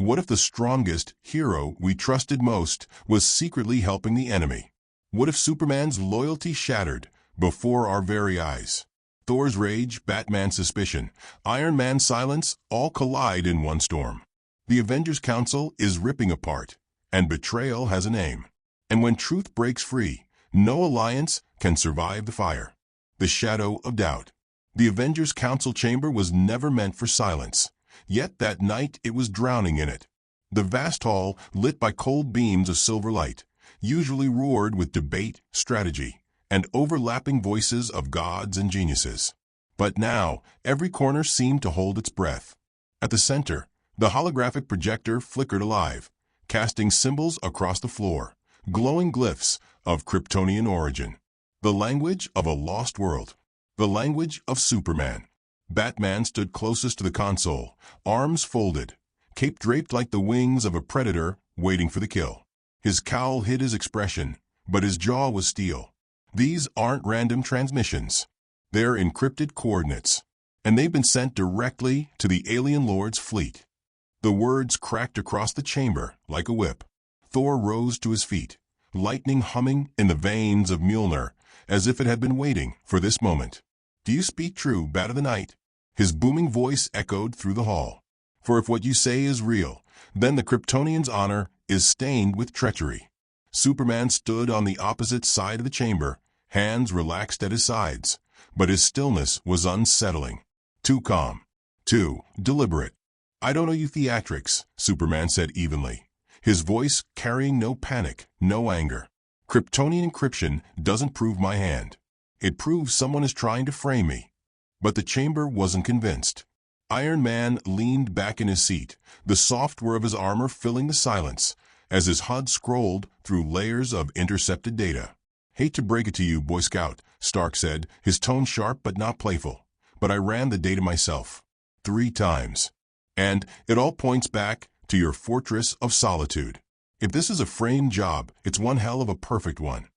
What if the strongest hero we trusted most was secretly helping the enemy? What if Superman's loyalty shattered before our very eyes? Thor's rage, Batman's suspicion, Iron Man's silence all collide in one storm. The Avengers Council is ripping apart, and betrayal has a name. And when truth breaks free, no alliance can survive the fire. The shadow of doubt. The Avengers Council chamber was never meant for silence, yet that night it was drowning in it. The vast hall, lit by cold beams of silver light, usually roared with debate, strategy, and overlapping voices of gods and geniuses. But now, every corner seemed to hold its breath. At the center, the holographic projector flickered alive, casting symbols across the floor, glowing glyphs of Kryptonian origin. The language of a lost world. The language of Superman. Batman stood closest to the console, arms folded, cape draped like the wings of a predator waiting for the kill. His cowl hid his expression, but his jaw was steel. These aren't random transmissions. They're encrypted coordinates, and they've been sent directly to the alien lord's fleet. The words cracked across the chamber like a whip. Thor rose to his feet, lightning humming in the veins of Mjolnir, as if it had been waiting for this moment. "Do you speak true, Bat of the Night?" His booming voice echoed through the hall. "For if what you say is real, then the Kryptonian's honor is stained with treachery." Superman stood on the opposite side of the chamber, hands relaxed at his sides, but his stillness was unsettling. Too calm. Too deliberate. "I don't owe you theatrics," Superman said evenly, his voice carrying no panic, no anger. "Kryptonian encryption doesn't prove my hand. It proves someone is trying to frame me." But the chamber wasn't convinced. Iron Man leaned back in his seat, the software of his armor filling the silence, as his HUD scrolled through layers of intercepted data. "Hate to break it to you, Boy Scout," Stark said, his tone sharp but not playful, "but I ran the data myself. 3 times. And it all points back to your fortress of solitude. If this is a framed job, it's one hell of a perfect one."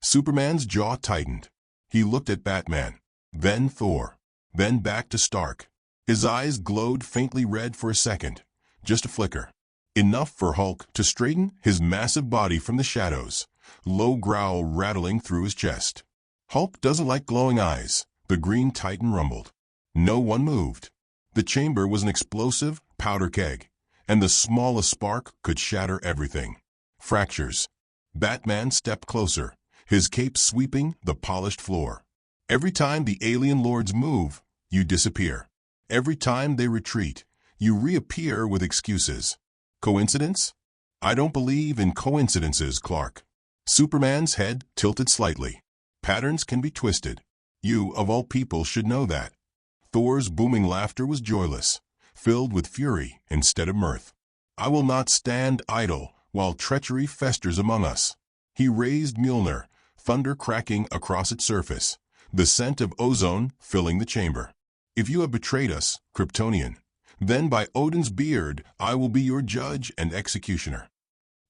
Superman's jaw tightened. He looked at Batman, then Thor, then back to Stark. His eyes glowed faintly red for a second, just a flicker. Enough for Hulk to straighten his massive body from the shadows, low growl rattling through his chest. "Hulk doesn't like glowing eyes," the Green Titan rumbled. No one moved. The chamber was an explosive powder keg, and the smallest spark could shatter everything. Fractures. Batman stepped closer, his cape sweeping the polished floor. "Every time the alien lords move, you disappear. Every time they retreat, you reappear with excuses. Coincidence? I don't believe in coincidences, Clark." Superman's head tilted slightly. "Patterns can be twisted. You, of all people, should know that." Thor's booming laughter was joyless, filled with fury instead of mirth. "I will not stand idle while treachery festers among us." He raised Mjolnir, thunder cracking across its surface, the scent of ozone filling the chamber. "If you have betrayed us, Kryptonian, then by Odin's beard I will be your judge and executioner."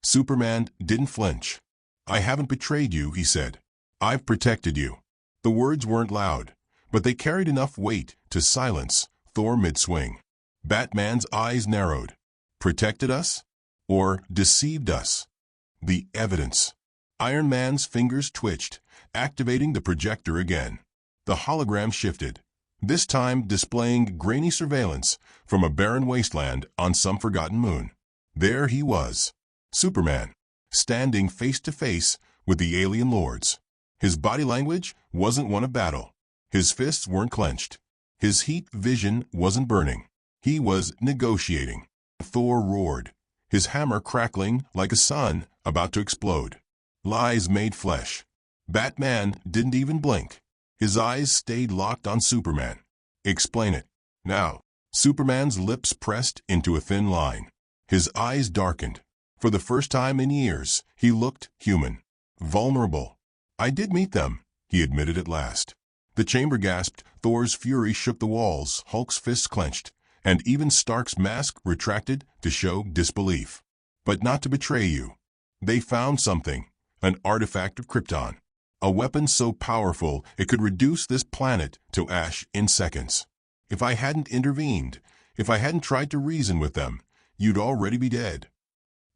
Superman didn't flinch. "I haven't betrayed you," he said. "I've protected you." The words weren't loud, but they carried enough weight to silence Thor mid-swing. Batman's eyes narrowed. Protected us? Or deceived us? The evidence. Iron Man's fingers twitched, activating the projector again. The hologram shifted, this time displaying grainy surveillance from a barren wasteland on some forgotten moon. There he was, Superman, standing face to face with the alien lords. His body language wasn't one of battle. His fists weren't clenched. His heat vision wasn't burning. He was negotiating. Thor roared, his hammer crackling like a sun about to explode. Lies made flesh. Batman didn't even blink. His eyes stayed locked on Superman. "Explain it. Now." Superman's lips pressed into a thin line. His eyes darkened. For the first time in years, he looked human. Vulnerable. "I did meet them," he admitted at last. The chamber gasped, Thor's fury shook the walls, Hulk's fists clenched, and even Stark's mask retracted to show disbelief. "But not to betray you. They found something, an artifact of Krypton. A weapon so powerful it could reduce this planet to ash in seconds. If I hadn't intervened, if I hadn't tried to reason with them, you'd already be dead.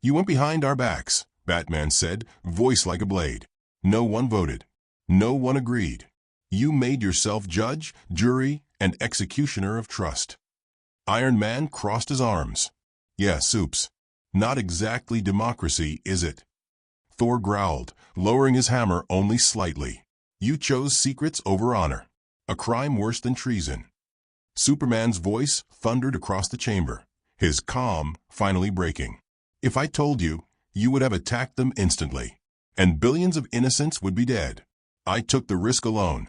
You went behind our backs, Batman said, voice like a blade. No one voted. No one agreed. You made yourself judge, jury, and executioner of trust. Iron Man crossed his arms. Yeah, Soups. Not exactly democracy, is it? Thor growled, lowering his hammer only slightly. You chose secrets over honor. A crime worse than treason. Superman's voice thundered across the chamber, his calm finally breaking. If I told you, you would have attacked them instantly, and billions of innocents would be dead. I took the risk alone.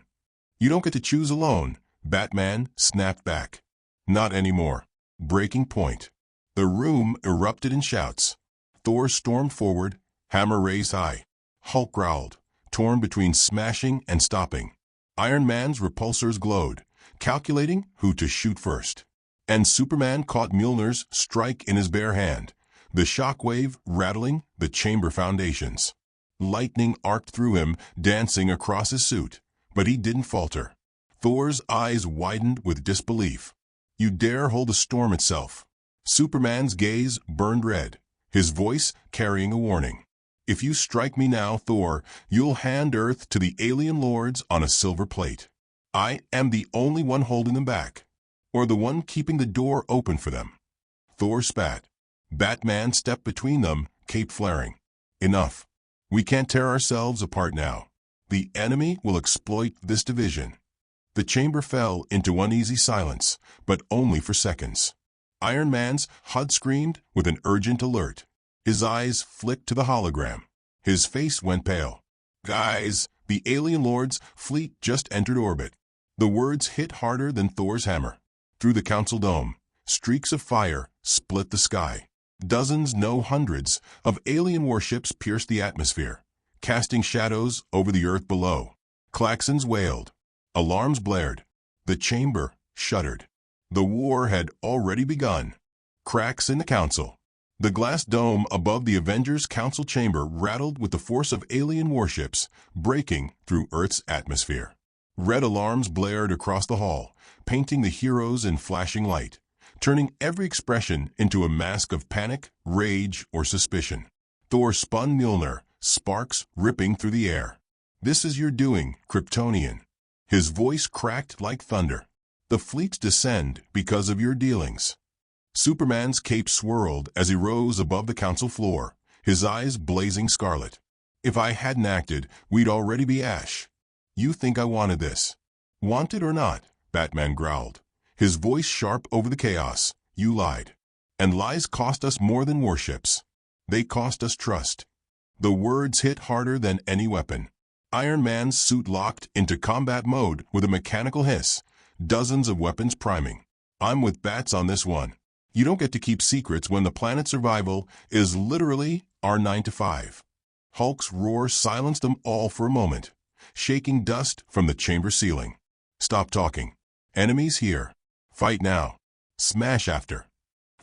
You don't get to choose alone, Batman snapped back. Not anymore. Breaking point. The room erupted in shouts. Thor stormed forward, hammer raised high. Hulk growled, torn between smashing and stopping. Iron Man's repulsors glowed, calculating who to shoot first. And Superman caught Mjolnir's strike in his bare hand, the shockwave rattling the chamber foundations. Lightning arced through him, dancing across his suit, but he didn't falter. Thor's eyes widened with disbelief. You dare hold the storm itself? Superman's gaze burned red, his voice carrying a warning. If you strike me now, Thor, you'll hand Earth to the alien lords on a silver plate. I am the only one holding them back, or the one keeping the door open for them. Thor spat. Batman stepped between them, cape flaring. Enough. We can't tear ourselves apart now. The enemy will exploit this division. The chamber fell into uneasy silence, but only for seconds. Iron Man's HUD screamed with an urgent alert. His eyes flicked to the hologram. His face went pale. Guys, the alien lord's fleet just entered orbit. The words hit harder than Thor's hammer. Through the council dome, streaks of fire split the sky. Dozens, no hundreds, of alien warships pierced the atmosphere, casting shadows over the earth below. Klaxons wailed. Alarms blared. The chamber shuddered. The war had already begun. Cracks in the council. The glass dome above the Avengers Council chamber rattled with the force of alien warships breaking through Earth's atmosphere. Red alarms blared across the hall, painting the heroes in flashing light, turning every expression into a mask of panic, rage, or suspicion. Thor spun Mjolnir, sparks ripping through the air. This is your doing, Kryptonian. His voice cracked like thunder. The fleets descend because of your dealings. Superman's cape swirled as he rose above the council floor, his eyes blazing scarlet. If I hadn't acted, we'd already be ash. You think I wanted this? Wanted or not? Batman growled, his voice sharp over the chaos. You lied. And lies cost us more than warships. They cost us trust. The words hit harder than any weapon. Iron Man's suit locked into combat mode with a mechanical hiss, dozens of weapons priming. I'm with Bats on this one. You don't get to keep secrets when the planet's survival is literally our 9 to 5. Hulk's roar silenced them all for a moment, shaking dust from the chamber ceiling. Stop talking. Enemies here. Fight now. Smash after.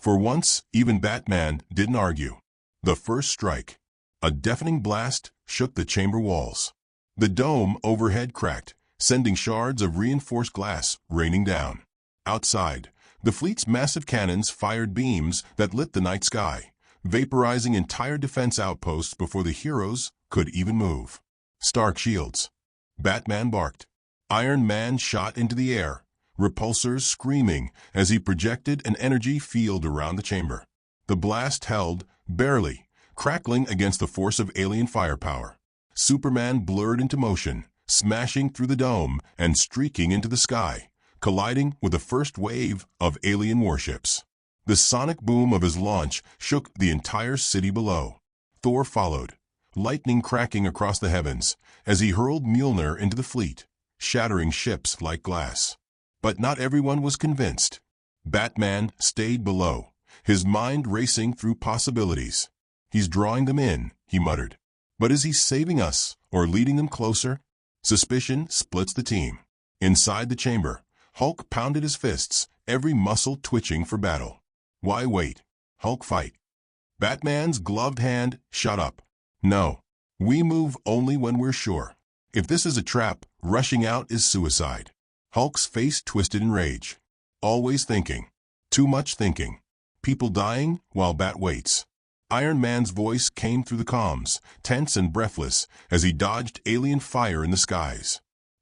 For once, even Batman didn't argue. The first strike. A deafening blast shook the chamber walls. The dome overhead cracked, sending shards of reinforced glass raining down. Outside, the fleet's massive cannons fired beams that lit the night sky, vaporizing entire defense outposts before the heroes could even move. Stark shields. Batman barked. Iron Man shot into the air, repulsors screaming as he projected an energy field around the chamber. The blast held, barely, crackling against the force of alien firepower. Superman blurred into motion, smashing through the dome and streaking into the sky, colliding with the first wave of alien warships. The sonic boom of his launch shook the entire city below. Thor followed, lightning cracking across the heavens as he hurled Mjolnir into the fleet, shattering ships like glass. But not everyone was convinced. Batman stayed below, his mind racing through possibilities. He's drawing them in, he muttered. But is he saving us or leading them closer? Suspicion splits the team. Inside the chamber, Hulk pounded his fists, every muscle twitching for battle. Why wait? Hulk fight. Batman's gloved hand shot up. No. We move only when we're sure. If this is a trap, rushing out is suicide. Hulk's face twisted in rage. Always thinking. Too much thinking. People dying while Bat waits. Iron Man's voice came through the comms, tense and breathless, as he dodged alien fire in the skies.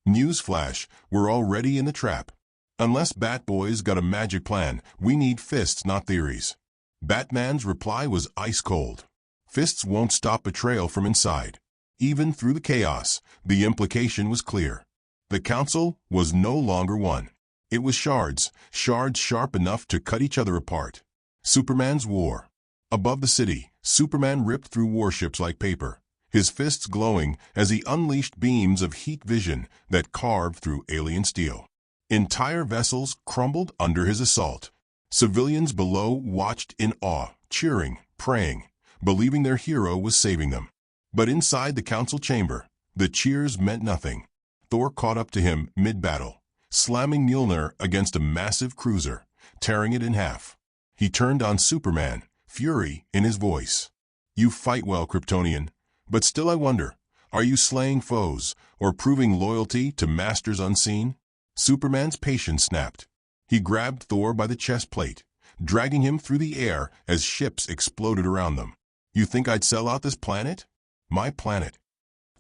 Newsflash, we're already in the trap. Unless Batboy's got a magic plan, we need fists, not theories. Batman's reply was ice cold. Fists won't stop betrayal from inside. Even through the chaos, the implication was clear. The Council was no longer one. It was shards sharp enough to cut each other apart. Superman's war. Above the city, Superman ripped through warships like paper, his fists glowing as he unleashed beams of heat vision that carved through alien steel. Entire vessels crumbled under his assault. Civilians below watched in awe, cheering, praying, believing their hero was saving them. But inside the council chamber, the cheers meant nothing. Thor caught up to him mid-battle, slamming Mjolnir against a massive cruiser, tearing it in half. He turned on Superman, fury in his voice. You fight well, Kryptonian, but still I wonder, are you slaying foes or proving loyalty to masters unseen? Superman's patience snapped. He grabbed Thor by the chest plate, dragging him through the air as ships exploded around them. You think I'd sell out this planet? My planet.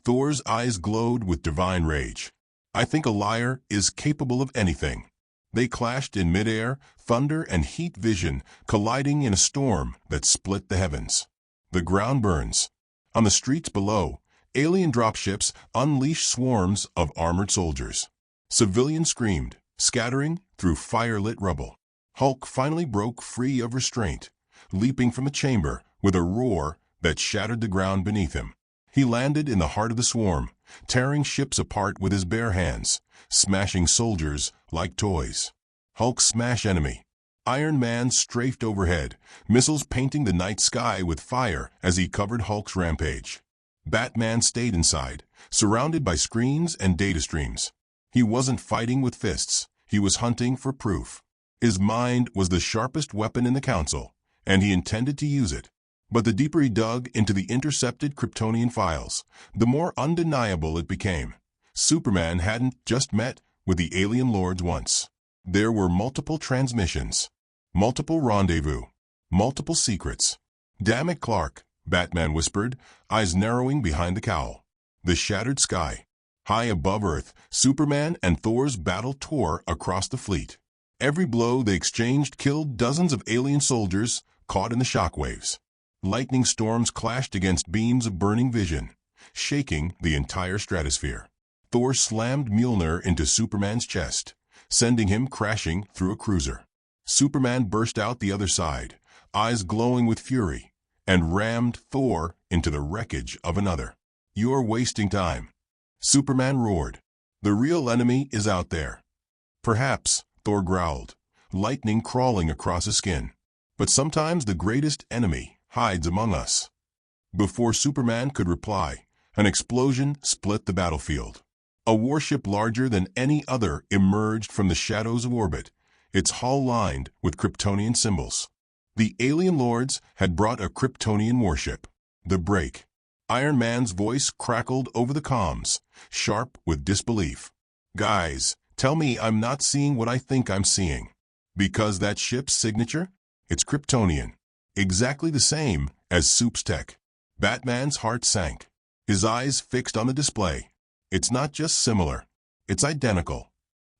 Thor's eyes glowed with divine rage. I think a liar is capable of anything. They clashed in midair, thunder and heat vision colliding in a storm that split the heavens. The ground burns. On the streets below, alien dropships unleashed swarms of armored soldiers. Civilians screamed, scattering through fire-lit rubble. Hulk finally broke free of restraint, leaping from the chamber with a roar that shattered the ground beneath him. He landed in the heart of the swarm, tearing ships apart with his bare hands, smashing soldiers like toys. Hulk smashed enemy. Iron Man strafed overhead, missiles painting the night sky with fire as he covered Hulk's rampage. Batman stayed inside, surrounded by screens and data streams. He wasn't fighting with fists, he was hunting for proof. His mind was the sharpest weapon in the Council, and he intended to use it. But the deeper he dug into the intercepted Kryptonian files, the more undeniable it became. Superman hadn't just met with the alien lords once. There were multiple transmissions, multiple rendezvous, multiple secrets. Damn it, Clark, Batman whispered, eyes narrowing behind the cowl. The shattered sky. High above Earth, Superman and Thor's battle tore across the fleet. Every blow they exchanged killed dozens of alien soldiers caught in the shockwaves. Lightning storms clashed against beams of burning vision, shaking the entire stratosphere. Thor slammed Mjolnir into Superman's chest, sending him crashing through a cruiser. Superman burst out the other side, eyes glowing with fury, and rammed Thor into the wreckage of another. You're wasting time. Superman roared. The real enemy is out there. Perhaps, Thor growled, lightning crawling across his skin. But sometimes the greatest enemy hides among us. Before Superman could reply, an explosion split the battlefield. A warship larger than any other emerged from the shadows of orbit, its hull lined with Kryptonian symbols. The alien lords had brought a Kryptonian warship, the Break. Iron Man's voice crackled over the comms, sharp with disbelief. Guys, tell me I'm not seeing what I think I'm seeing. Because that ship's signature? It's Kryptonian. Exactly the same as Soup's tech. Batman's heart sank, his eyes fixed on the display. It's not just similar, it's identical.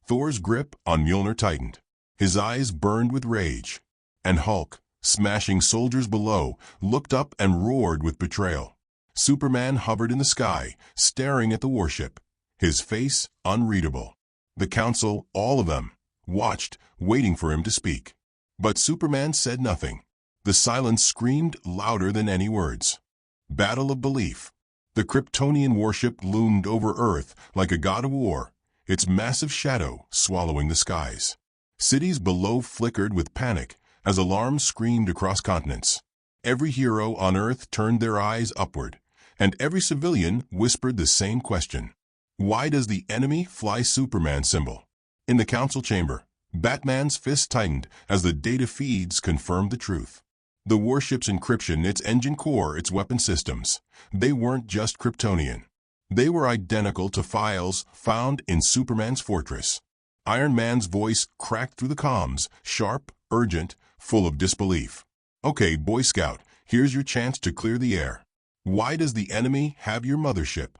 Thor's grip on Mjolnir tightened. His eyes burned with rage. And Hulk, smashing soldiers below, looked up and roared with betrayal. Superman hovered in the sky, staring at the warship, his face unreadable. The Council, all of them, watched, waiting for him to speak. But Superman said nothing. The silence screamed louder than any words. Battle of belief. The Kryptonian warship loomed over Earth like a god of war, its massive shadow swallowing the skies. Cities below flickered with panic as alarms screamed across continents. Every hero on Earth turned their eyes upward, and every civilian whispered the same question. Why does the enemy fly Superman symbol? In the council chamber, Batman's fist tightened as the data feeds confirmed the truth. The warship's encryption, its engine core, its weapon systems, they weren't just Kryptonian. They were identical to files found in Superman's fortress. Iron Man's voice cracked through the comms, sharp, urgent, full of disbelief. Okay, Boy Scout, here's your chance to clear the air. Why does the enemy have your mothership?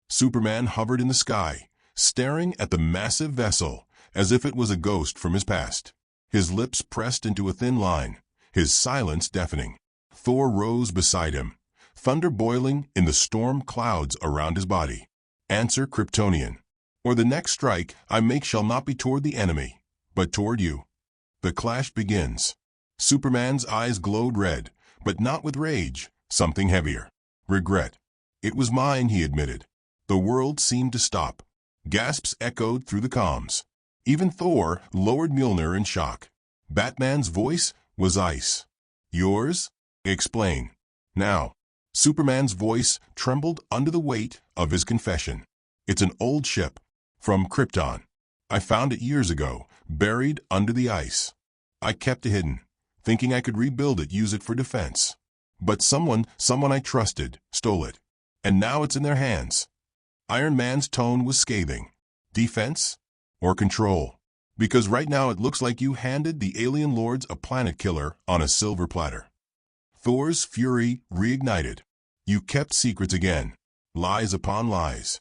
Superman hovered in the sky, staring at the massive vessel as if it was a ghost from his past. His lips pressed into a thin line, his silence deafening. Thor rose beside him, thunder boiling in the storm clouds around his body. Answer, Kryptonian, or the next strike I make shall not be toward the enemy, but toward you. The clash begins. Superman's eyes glowed red, but not with rage, something heavier. Regret. It was mine, he admitted. The world seemed to stop. Gasps echoed through the comms. Even Thor lowered Mjolnir in shock. Batman's voice was ice. Yours? Explain. Now. Superman's voice trembled under the weight of his confession. It's an old ship. From Krypton. I found it years ago, buried under the ice. I kept it hidden, thinking I could rebuild it, use it for defense. But someone I trusted, stole it. And now it's in their hands. Iron Man's tone was scathing. Defense? Or control? Because right now it looks like you handed the alien lords a planet killer on a silver platter. Thor's fury reignited. You kept secrets again. Lies upon lies.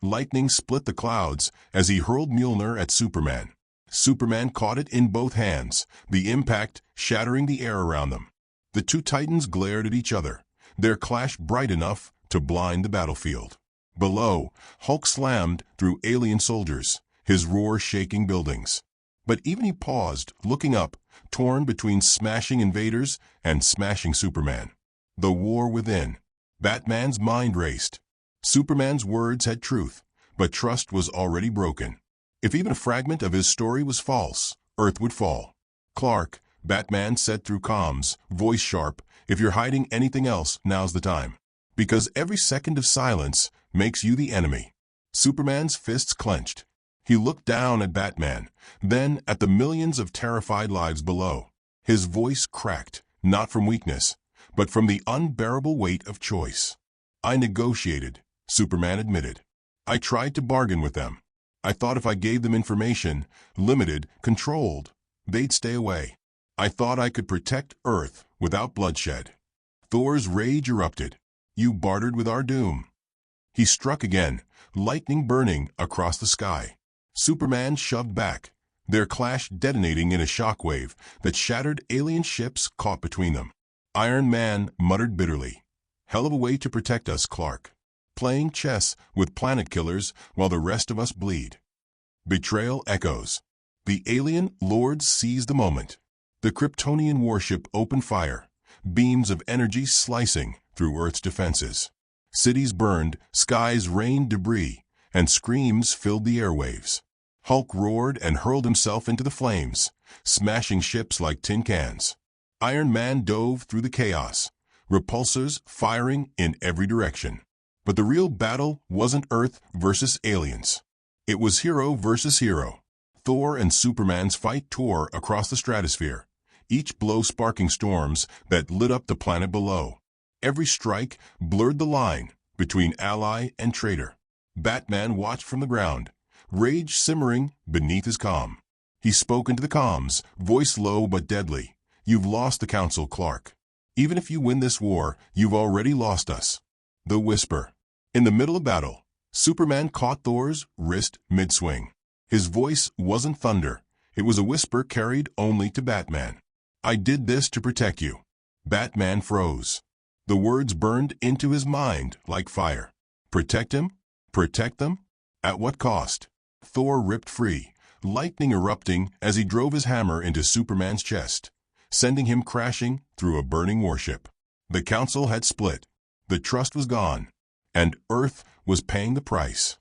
Lightning split the clouds as he hurled Mjolnir at Superman. Superman caught it in both hands, the impact shattering the air around them. The two titans glared at each other, their clash bright enough to blind the battlefield. Below, Hulk slammed through alien soldiers, his roar shaking buildings. But even he paused, looking up, torn between smashing invaders and smashing Superman. The war within. Batman's mind raced. Superman's words had truth, but trust was already broken. If even a fragment of his story was false, Earth would fall. Clark, Batman said through comms, voice sharp, if you're hiding anything else, now's the time. Because every second of silence makes you the enemy. Superman's fists clenched. He looked down at Batman, then at the millions of terrified lives below. His voice cracked, not from weakness, but from the unbearable weight of choice. I negotiated, Superman admitted. I tried to bargain with them. I thought if I gave them information, limited, controlled, they'd stay away. I thought I could protect Earth without bloodshed. Thor's rage erupted. You bartered with our doom. He struck again, lightning burning across the sky. Superman shoved back, their clash detonating in a shockwave that shattered alien ships caught between them. Iron Man muttered bitterly, hell of a way to protect us, Clark. Playing chess with planet killers while the rest of us bleed. Betrayal echoes. The alien lords seized the moment. The Kryptonian warship opened fire, beams of energy slicing through Earth's defenses. Cities burned, skies rained debris, and screams filled the airwaves. Hulk roared and hurled himself into the flames, smashing ships like tin cans. Iron Man dove through the chaos, repulsors firing in every direction. But the real battle wasn't Earth versus aliens. It was hero versus hero. Thor and Superman's fight tore across the stratosphere, each blow sparking storms that lit up the planet below. Every strike blurred the line between ally and traitor. Batman watched from the ground, rage simmering beneath his calm. He spoke into the comms, voice low but deadly. You've lost the Council, Clark. Even if you win this war, you've already lost us. The whisper. In the middle of battle, Superman caught Thor's wrist mid-swing. His voice wasn't thunder. It was a whisper carried only to Batman. I did this to protect you. Batman froze. The words burned into his mind like fire. Protect him? Protect them? At what cost? Thor ripped free, lightning erupting as he drove his hammer into Superman's chest, sending him crashing through a burning warship. The Council had split. The trust was gone. And Earth was paying the price.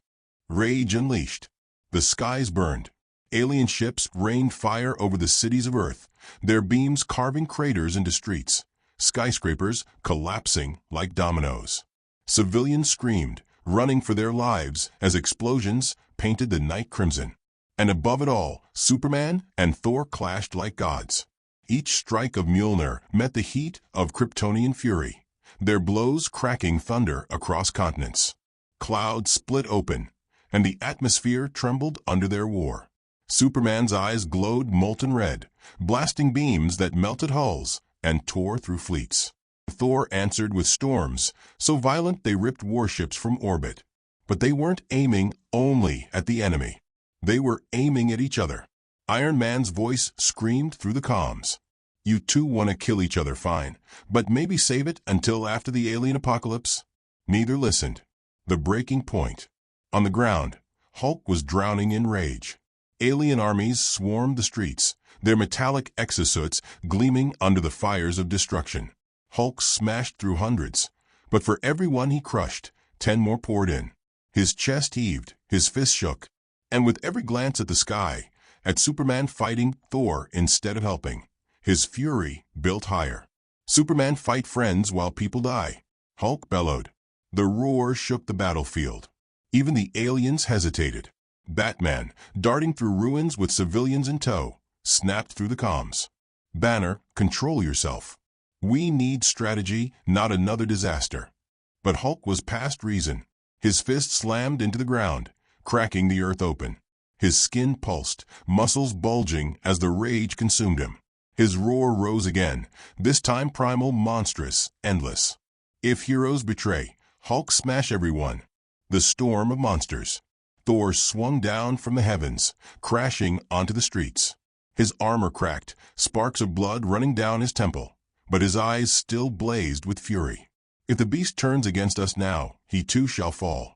Rage unleashed. The skies burned. Alien ships rained fire over the cities of Earth, their beams carving craters into streets, skyscrapers collapsing like dominoes. Civilians screamed, running for their lives as explosions painted the night crimson. And above it all, Superman and Thor clashed like gods. Each strike of Mjolnir met the heat of Kryptonian fury, their blows cracking thunder across continents. Clouds split open, and the atmosphere trembled under their war. Superman's eyes glowed molten red, blasting beams that melted hulls and tore through fleets. Thor answered with storms, so violent they ripped warships from orbit. But they weren't aiming only at the enemy. They were aiming at each other. Iron Man's voice screamed through the comms. You two want to kill each other, fine, but maybe save it until after the alien apocalypse? Neither listened. The breaking point. On the ground, Hulk was drowning in rage. Alien armies swarmed the streets, their metallic exosuits gleaming under the fires of destruction. Hulk smashed through hundreds, but for every one he crushed, 10 more poured in. His chest heaved, his fists shook, and with every glance at the sky, at Superman fighting Thor instead of helping, his fury built higher. Superman fight friends while people die. Hulk bellowed. The roar shook the battlefield. Even the aliens hesitated. Batman, darting through ruins with civilians in tow, snapped through the comms. Banner, control yourself. We need strategy, not another disaster. But Hulk was past reason. His fist slammed into the ground, cracking the earth open. His skin pulsed, muscles bulging as the rage consumed him. His roar rose again, this time primal, monstrous, endless. If heroes betray, Hulk smash everyone. The storm of monsters. Thor swung down from the heavens, crashing onto the streets. His armor cracked, sparks of blood running down his temple, but his eyes still blazed with fury. If the beast turns against us now, he too shall fall.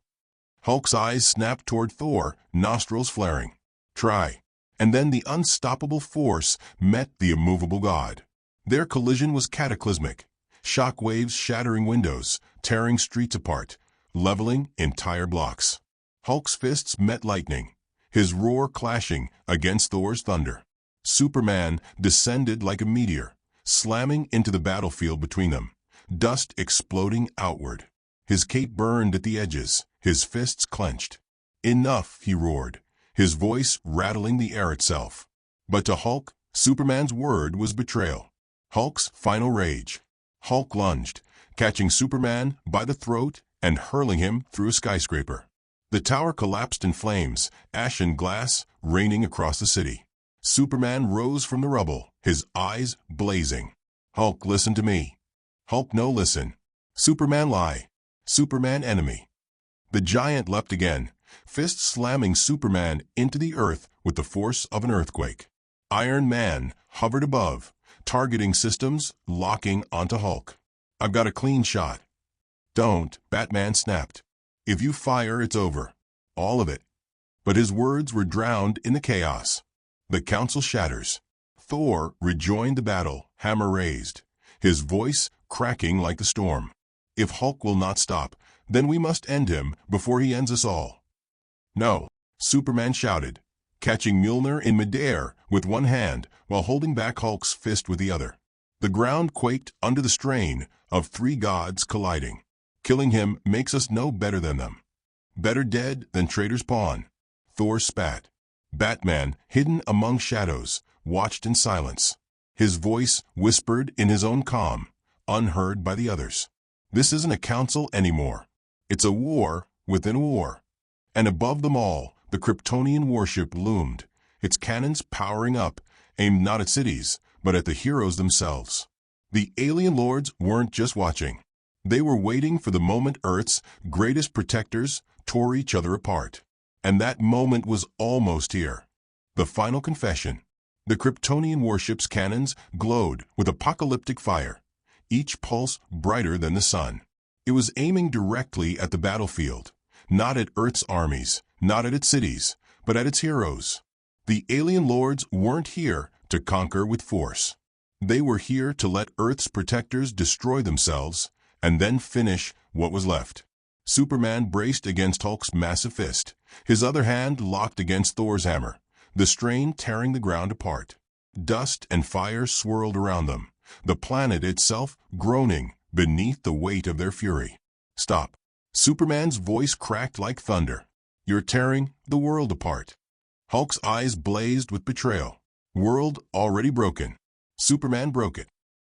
Hulk's eyes snapped toward Thor, nostrils flaring. Try. And then the unstoppable force met the immovable god. Their collision was cataclysmic. Shock waves shattering windows, tearing streets apart, leveling entire blocks. Hulk's fists met lightning, his roar clashing against Thor's thunder. Superman descended like a meteor, slamming into the battlefield between them, dust exploding outward. His cape burned at the edges, his fists clenched. Enough, he roared, his voice rattling the air itself. But to Hulk, Superman's word was betrayal. Hulk's final rage. Hulk lunged, catching Superman by the throat and hurling him through a skyscraper. The tower collapsed in flames, ash and glass raining across the city. Superman rose from the rubble, his eyes blazing. Hulk, listen to me. Hulk, no, listen. Superman, lie. Superman, enemy. The giant leapt again, fist slamming Superman into the earth with the force of an earthquake. Iron Man hovered above, targeting systems locking onto Hulk. I've got a clean shot. Don't, Batman snapped. If you fire, it's over. All of it. But his words were drowned in the chaos. The council shatters. Thor rejoined the battle, hammer raised, his voice cracking like the storm. If Hulk will not stop, then we must end him before he ends us all. No, Superman shouted, catching Mjolnir in midair with one hand while holding back Hulk's fist with the other. The ground quaked under the strain of 3 gods colliding. Killing him makes us no better than them. Better dead than traitor's pawn. Thor spat. Batman, hidden among shadows, watched in silence. His voice whispered in his own calm, unheard by the others. This isn't a council anymore. It's a war within a war. And above them all, the Kryptonian warship loomed, its cannons powering up, aimed not at cities, but at the heroes themselves. The alien lords weren't just watching. They were waiting for the moment Earth's greatest protectors tore each other apart. And that moment was almost here. The final confession. The Kryptonian warship's cannons glowed with apocalyptic fire, each pulse brighter than the sun. It was aiming directly at the battlefield, not at Earth's armies, not at its cities, but at its heroes. The alien lords weren't here to conquer with force. They were here to let Earth's protectors destroy themselves and then finish what was left. Superman braced against Hulk's massive fist, his other hand locked against Thor's hammer, the strain tearing the ground apart. Dust and fire swirled around them, the planet itself groaning beneath the weight of their fury. Stop. Superman's voice cracked like thunder. You're tearing the world apart. Hulk's eyes blazed with betrayal. World already broken. Superman broke it.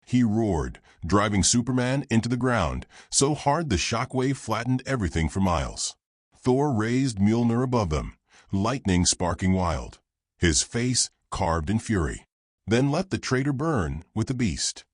He roared, driving Superman into the ground, so hard the shockwave flattened everything for miles. Thor raised Mjolnir above them, lightning sparking wild. his face carved in fury. Then let the traitor burn with the beast.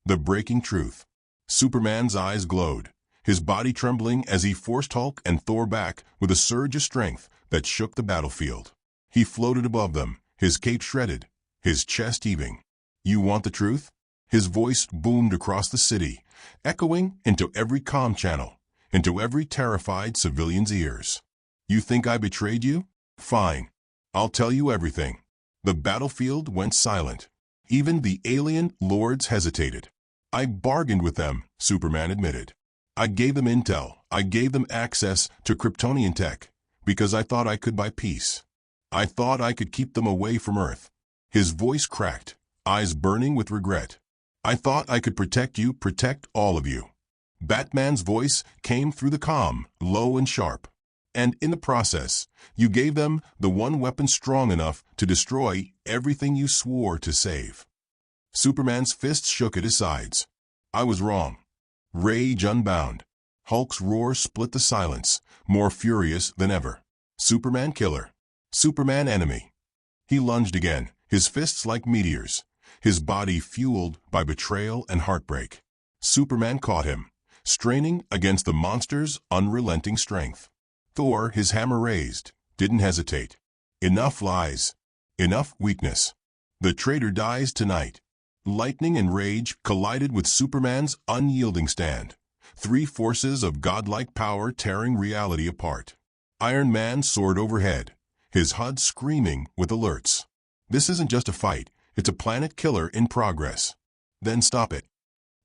The breaking truth. Superman's eyes glowed, his body trembling as he forced Hulk and Thor back with a surge of strength that shook the battlefield. He floated above them, his cape shredded, his chest heaving. You want the truth? His voice boomed across the city, echoing into every comm channel, into every terrified civilian's ears. You think I betrayed you? Fine. I'll tell you everything. The battlefield went silent. Even the alien lords hesitated. I bargained with them, Superman admitted. I gave them intel. I gave them access to Kryptonian tech, because I thought I could buy peace. I thought I could keep them away from Earth. His voice cracked, eyes burning with regret. I thought I could protect you, protect all of you. Batman's voice came through the comm, low and sharp. And in the process, you gave them the one weapon strong enough to destroy everything you swore to save. Superman's fists shook at his sides. I was wrong. Rage unbound. Hulk's roar split the silence, more furious than ever. Superman killer. Superman enemy. He lunged again, his fists like meteors, his body fueled by betrayal and heartbreak. Superman caught him, straining against the monster's unrelenting strength. Thor, his hammer raised, didn't hesitate. Enough lies. Enough weakness. The traitor dies tonight. Lightning and rage collided with Superman's unyielding stand. Three forces of godlike power tearing reality apart. Iron Man soared overhead, his HUD screaming with alerts. This isn't just a fight, it's a planet killer in progress. Then stop it.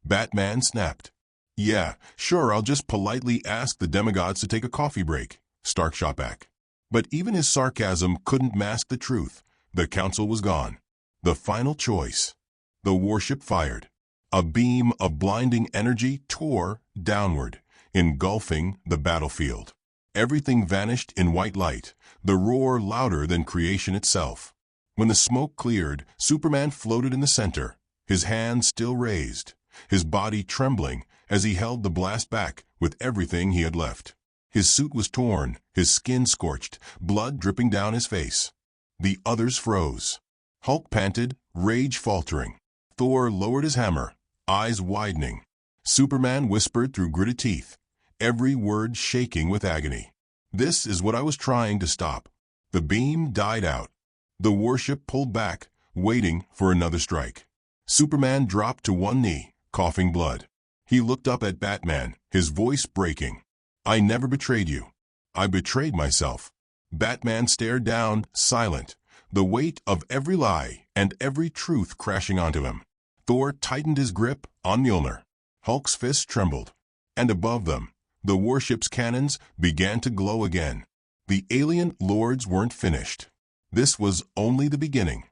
Batman snapped. Yeah, sure, I'll just politely ask the demigods to take a coffee break, Stark shot back. But even his sarcasm couldn't mask the truth. The council was gone. The final choice. The warship fired. A beam of blinding energy tore downward, engulfing the battlefield. Everything vanished in white light, the roar louder than creation itself. When the smoke cleared, Superman floated in the center, his hands still raised, his body trembling as he held the blast back with everything he had left. His suit was torn, his skin scorched, blood dripping down his face. The others froze. Hulk panted, rage faltering. Thor lowered his hammer, eyes widening. Superman whispered through gritted teeth, every word shaking with agony. This is what I was trying to stop. The beam died out. The warship pulled back, waiting for another strike. Superman dropped to one knee, coughing blood. He looked up at Batman, his voice breaking. I never betrayed you. I betrayed myself. Batman stared down, silent, the weight of every lie and every truth crashing onto him. Thor tightened his grip on Mjolnir. Hulk's fists trembled. And above them, the warship's cannons began to glow again. The alien lords weren't finished. This was only the beginning.